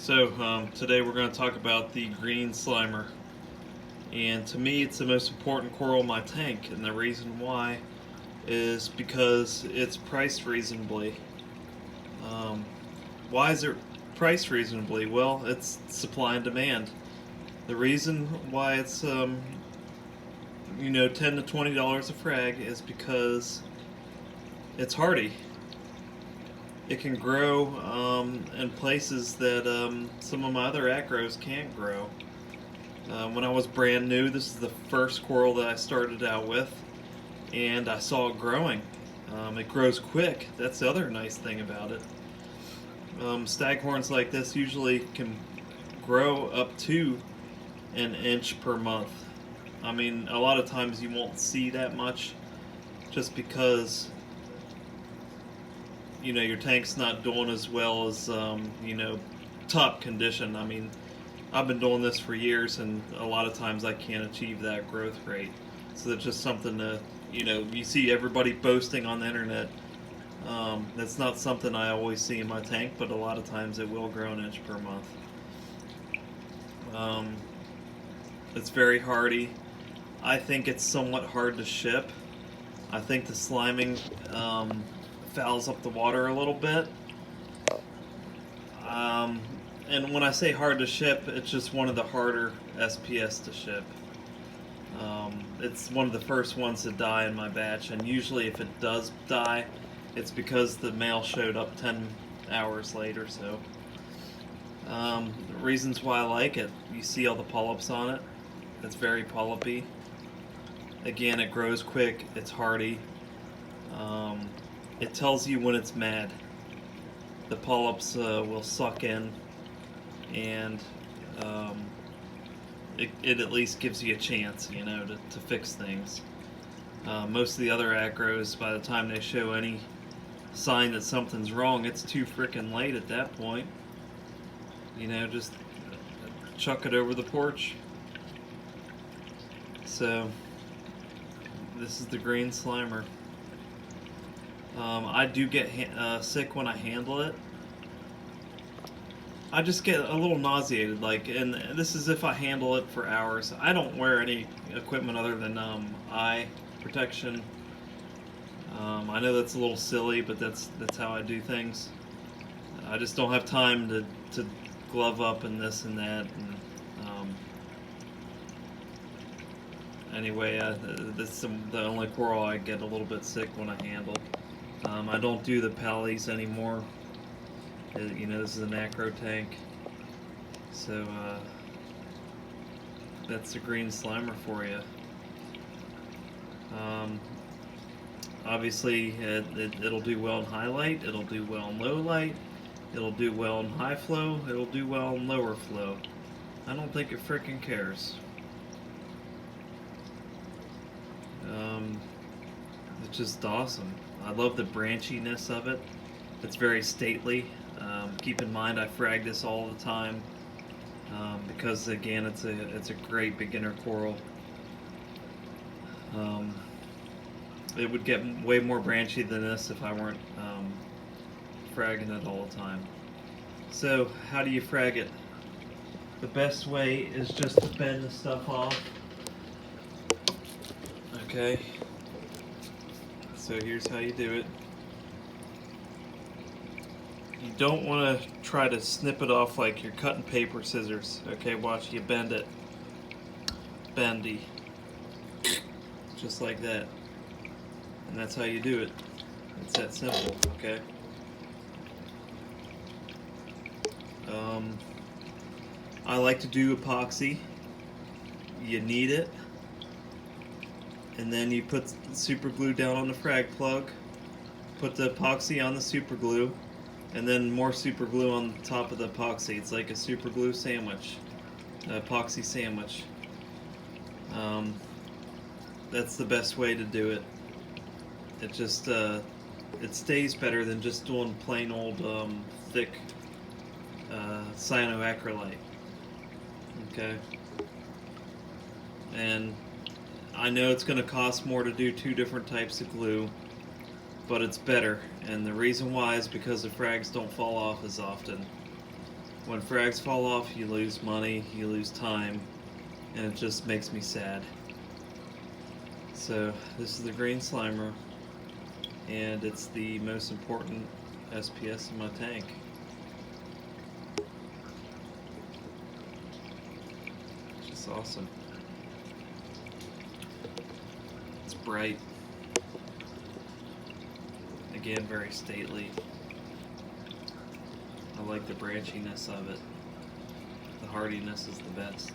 Today we're going to talk about the green slimer. And to me, it's the most important coral in my tank. And the reason why is because it's priced reasonably. Um, why is it priced reasonably? Well, it's supply and demand. The reason why it's $10 to $20 a frag is because it's hardy. It can grow in places that some of my other acros can't grow. When I was brand new, this is the first coral that I started out with, and I saw it growing. It grows quick. That's the other nice thing about it. Staghorns like this usually can grow up to an inch per month. I mean, a lot of times you won't see that much just because your tank's not doing as well as top condition. I mean, I've been doing this for years, and a lot of times I can't achieve that growth rate. So that's just something to you see everybody boasting on the internet. That's not something I always see in my tank, but a lot of times it will grow an inch per month. It's very hardy. I think it's somewhat hard to ship. I think the sliming fouls up the water a little bit. And when I say hard to ship, it's just one of the harder SPS to ship. It's one of the first ones to die in my batch, and usually if it does die, it's because the male showed up 10 hours late or so. Reasons why I like it: you see all the polyps on it. It's very polypy. Again, it grows quick. It's hardy. It tells you when it's mad. The polyps will suck in, and it at least gives you a chance, to fix things. Most of the other acros, by the time they show any sign that something's wrong, it's too freaking late at that point. Just chuck it over the porch. So, this is the green slimer. I do get sick when I handle it. I just get a little nauseated, and this is if I handle it for hours. I don't wear any equipment other than eye protection. I know that's a little silly, but that's how I do things. I just don't have time to glove up and this and that. And, anyway, this is the only coral I get a little bit sick when I handle. I don't do the pallies anymore. This is an acro tank. So, that's the green slimer for you. Obviously, it'll do well in high light, it'll do well in low light, it'll do well in high flow, it'll do well in lower flow. I don't think it frickin' cares. It's just awesome. I love the branchiness of it. It's very stately. Keep in mind I frag this all the time because again it's a great beginner coral. It would get way more branchy than this if I weren't fragging it all the time. So how do you frag it? The best way is just to bend the stuff off. Okay, so here's how you do it. You don't want to try to snip it off like you're cutting paper scissors. Okay, watch, you bend it. Bendy. Just like that. And that's how you do it. It's that simple, okay? I like to do epoxy. You need it. And then you put super glue down on the frag plug. Put the epoxy on the super glue. And then more super glue on top of the epoxy. It's like a super glue sandwich, an epoxy sandwich. That's the best way to do it. It just it stays better than just doing plain old thick cyanoacrylate. Okay. And I know it's going to cost more to do two different types of glue, but it's better. And the reason why is because the frags don't fall off as often. When frags fall off, you lose money, you lose time, and it just makes me sad. So this is the green Slimer, and it's the most important SPS in my tank. Just awesome. It's bright. Again, very stately. I like the branchiness of it. The hardiness is the best.